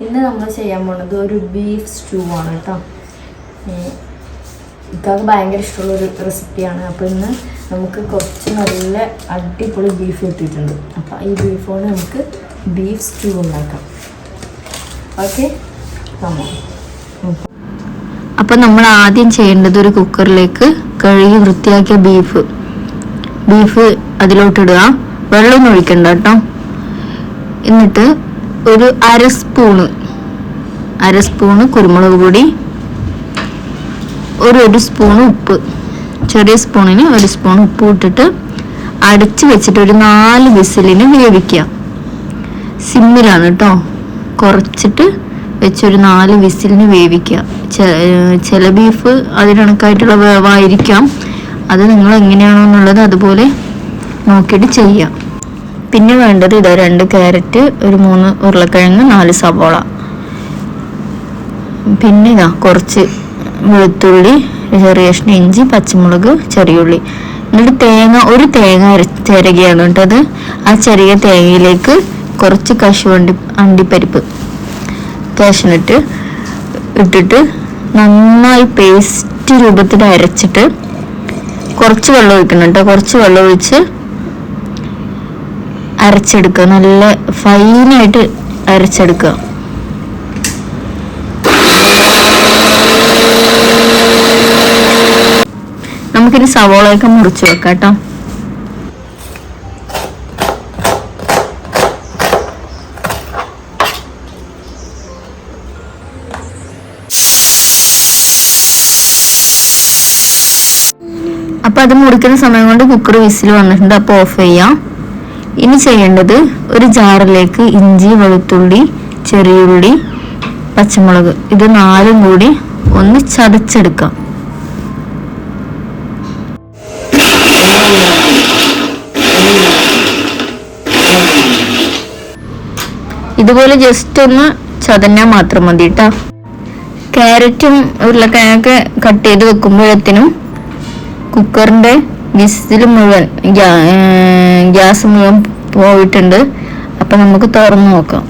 ഇന്ന് നമ്മൾ ചെയ്യാൻ പോകുന്നത് ഒരു ബീഫ് സ്റ്റൂ ആണ് കേട്ടോ. ഇതൊക്കെ ഭയങ്കര ഇഷ്ടമുള്ളൊരു റെസിപ്പിയാണ്. അപ്പോൾ ഇന്ന് നമുക്ക് കുറച്ച് നല്ല അടിപൊളി ബീഫ് കിട്ടിയിട്ടുണ്ട്. അപ്പോൾ ഈ ബീഫോട് നമുക്ക് ബീഫ് സ്റ്റൂ ഉണ്ടാക്കാം. ഓക്കെ, അപ്പോൾ നമ്മൾ ആദ്യം ചെയ്യേണ്ടത് ഒരു കുക്കറിലേക്ക് കഴുകി വൃത്തിയാക്കിയ ബീഫ് അതിലോട്ടിടുക. വെള്ളമൊന്നും ഒഴിക്കണ്ട കേട്ടോ. എന്നിട്ട് ഒരു അര സ്പൂണ് കുരുമുളക് പൊടി, ഒരു സ്പൂൺ ഉപ്പ്, ചെറിയ സ്പൂണിന് 1 സ്പൂൺ ഉപ്പ് ഇട്ടിട്ട് അടച്ച് വെച്ചിട്ട് ഒരു 4 വിസിലിന് വേവിക്കുക. സിമ്മിലാണ് കേട്ടോ, കുറച്ചിട്ട് വെച്ചൊരു 4 വിസിലിന് വേവിക്കുക. ചില ബീഫ് അതിനണക്കായിട്ടുള്ള വേവായിരിക്കാം. അത് നിങ്ങൾ എങ്ങനെയാണോ എന്നുള്ളത് അതുപോലെ നോക്കിയിട്ട് ചെയ്യാം. പിന്നെ വേണ്ടത് ഇതാ 2 ക്യാരറ്റ്, ഒരു 3 ഉരുളക്കിഴങ്ങ്, 4 സവോള, പിന്നെ ഇതാ കുറച്ച് വെളുത്തുള്ളി, ചെറിയ കഷ്ണം ഇഞ്ചി, പച്ചമുളക്, ചെറിയുള്ളി. എന്നിട്ട് ഒരു തേങ്ങ ചിരകിയാണ് കേട്ടത്. ആ ചെറിയ തേങ്ങയിലേക്ക് കുറച്ച് അണ്ടിപ്പരിപ്പ്, കാഷ്നട്ട് ഇട്ടിട്ട് നന്നായി പേസ്റ്റ് രൂപത്തിൽ അരച്ചിട്ട് കുറച്ച് വെള്ളം ഒഴിക്കണം കേട്ടോ. കുറച്ച് വെള്ളം ഒഴിച്ച് അരച്ചെടുക്കുക. നല്ല ഫൈനായിട്ട് അരച്ചെടുക്കുക. നമുക്കിനി സവോളയൊക്കെ മുറിച്ച് വെക്കാം കേട്ടോ. അപ്പൊ അത് മുറിക്കുന്ന സമയം കൊണ്ട് കുക്കർ വിസിൽ വന്നിട്ടുണ്ട്. അപ്പൊ ഓഫ് ചെയ്യാം. ഇനി ചെയ്യേണ്ടത് ഒരു ജാറിലേക്ക് ഇഞ്ചി, വെളുത്തുള്ളി, ചെറിയുള്ളി, പച്ചമുളക്, ഇത് 4ഉം കൂടി ഒന്ന് ചതച്ചെടുക്കാം. ഇതുപോലെ ജസ്റ്റ് ഒന്ന് ചതഞ്ഞാൽ മാത്രം മതി കേട്ടോ. ക്യാരറ്റും ഉരുളക്കിഴങ്ങൊക്കെ കട്ട് ചെയ്ത് വെക്കുമ്പോഴത്തേനും കുക്കറിന്റെ വിസിൽ മുഴുവൻ ഗ്യാസ് മുഴുവൻ പോയിട്ടുണ്ട്. അപ്പൊ നമുക്ക് തുറന്നു നോക്കാം.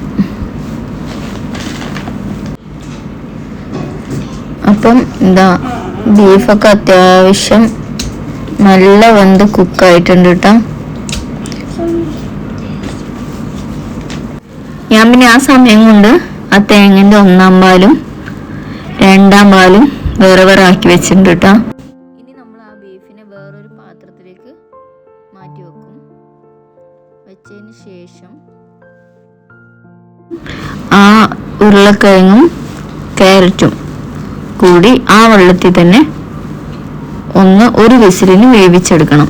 അപ്പം എന്താ ബീഫൊക്കെ അത്യാവശ്യം നല്ല വെന്ത് കുക്കായിട്ടുണ്ട് കേട്ടോ. ഞാൻ പിന്നെ ആ സമയം കൊണ്ട് ആ തേങ്ങന്റെ 1-ാം പാലും 2-ാം പാലും വേറെ ആക്കി വെച്ചിട്ടുണ്ട് കേട്ടോ. ഇനി നമ്മൾ ആ ബീഫിനെ വേറൊരു പാത്രത്തിലേക്ക് മാറ്റി വെക്കും. വെച്ചതിന് ശേഷം ആ ഉരുളക്കിഴങ്ങും ക്യാരറ്റും കൂടി ആ വെള്ളത്തിൽ തന്നെ ഒരു വിസിലിന് വേവിച്ചെടുക്കണം.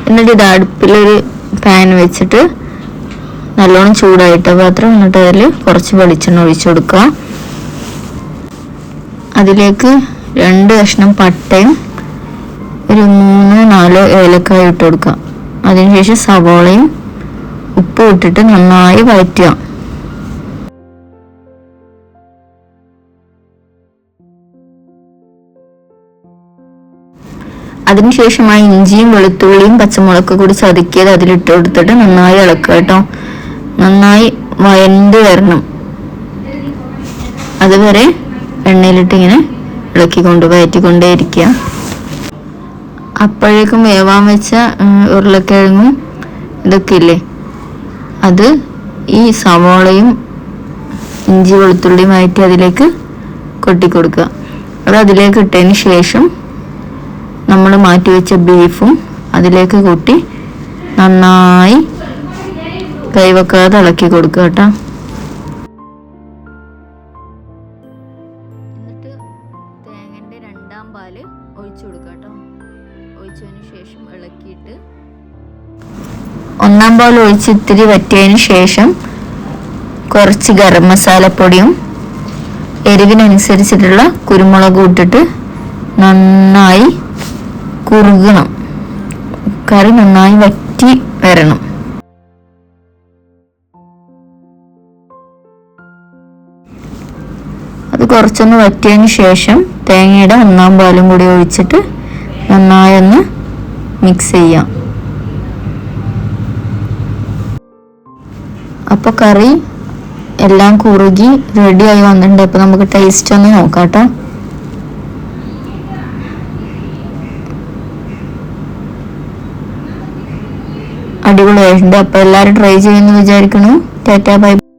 എന്നിട്ട് ഇത് അടുപ്പിലൊരു പാൻ വെച്ചിട്ട് നല്ലോണം ചൂടായിട്ട പാത്രം, എന്നിട്ട് അതിൽ കുറച്ച് വെളിച്ചെണ്ണ ഒഴിച്ചു കൊടുക്കുക. അതിലേക്ക് 2 കഷ്ണം പട്ടയും ഒരു 3-4 ഏലക്കായ ഇട്ട് കൊടുക്കുക. അതിനുശേഷം സവോളയും ഉപ്പും ഇട്ടിട്ട് നന്നായി വഴറ്റുക. അതിനുശേഷമായി ഇഞ്ചിയും വെളുത്തുള്ളിയും പച്ചമുളകൊക്കെ കൂടി ചതുക്കിയത് അതിലിട്ട് കൊടുത്തിട്ട് നന്നായി ഇളക്കുക കേട്ടോ. നന്നായി വഴണ്ട് വരണം. അതുവരെ എണ്ണയിലിട്ട് ഇങ്ങനെ വഴറ്റിക്കൊണ്ടേയിരിക്കുക. അപ്പോഴേക്കും വേവാൻ വെച്ച ഉരുളക്കിഴങ്ങും ഇതൊക്കെ ഇല്ലേ, അത് ഈ സവോളയും ഇഞ്ചി വെളുത്തുള്ളിയും വഴറ്റി അതിലേക്ക് കൊട്ടിക്കൊടുക്കുക. അത് അതിലേക്ക് ഇട്ടതിന് ശേഷം നമ്മൾ മാറ്റി വെച്ച ബീഫും അതിലേക്ക് കൂട്ടി നന്നായി കൈവെക്കാതെ ഇളക്കി കൊടുക്കുക കേട്ടോ. എന്നിട്ട് തേങ്ങന്റെ 2-ാം പാല് ഒഴിച്ചു കൊടുക്കുക കേട്ടോ. ഒഴിച്ചതിന് ശേഷം ഇളക്കിയിട്ട് 1-ാം പാൽ ഒഴിച്ച് ഇത്തിരി വറ്റിയതിന് ശേഷം കുറച്ച് ഗരം മസാലപ്പൊടിയും എരിവിനനുസരിച്ചിട്ടുള്ള കുരുമുളകും ഇട്ടിട്ട് നന്നായി കുറുകണം. കറി നന്നായി വറ്റി വരണം. അത് കുറച്ചൊന്ന് വറ്റിയതിന് ശേഷം തേങ്ങയുടെ 1-ാം പാലും കൂടി ഒഴിച്ചിട്ട് നന്നായി ഒന്ന് മിക്സ് ചെയ്യാം. അപ്പോൾ കറി എല്ലാം കുറുകി റെഡിയായി വന്നിട്ടുണ്ട്. അപ്പോൾ നമുക്ക് ടേസ്റ്റ് ഒന്ന് നോക്കാം കേട്ടോ. അടിപൊളിയായിട്ടുണ്ട്. അപ്പോൾ എല്ലാവരും ട്രൈ ചെയ്യുമെന്ന് വിചാരിക്കുന്നു. Tata bye.